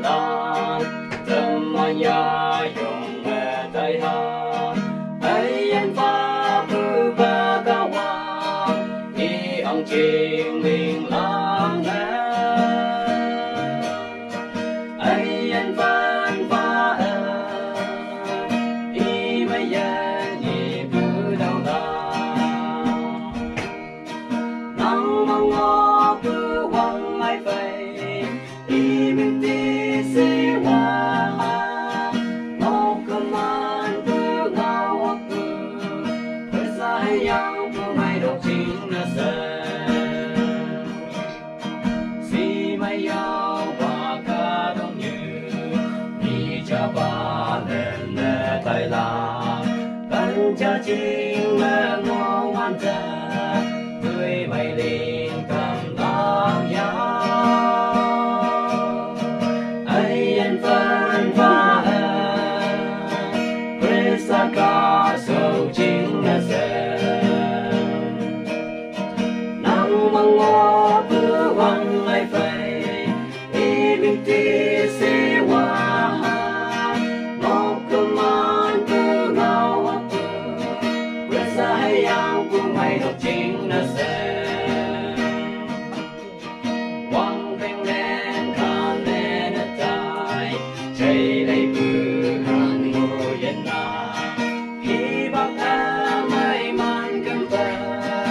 lan tâm ya dùng về tay ha ai anh pha bư ba cao hoa đi ông chiêng mình lắng nghe ai anh phan pha đi bây giờ nhịp bư đầu la nắng mong ngó bư quăng ai về đi mình đi xí hoa ngô cơ man bư ngao hoặc bư thời sai yang bư mai độc chính là sơ si mai yao và ca đông như đi cha ba lên lệ tay la cánh cha chính mẹ ngô ngoan cha người mày liền cầm lang ya ai anh phân pha Krista ca sầu chính là sẽ nắng mong ngó bữa quăng ai phải đi mình đi xí hoa ngọc cơ man bữa ngao hoa bữa Krista hay yang bữa mày độc chính là sẽ quăng bên lên can lên tay chạy lấy bữa hàng ngồi yên na khi bác ta may mắn cầm ta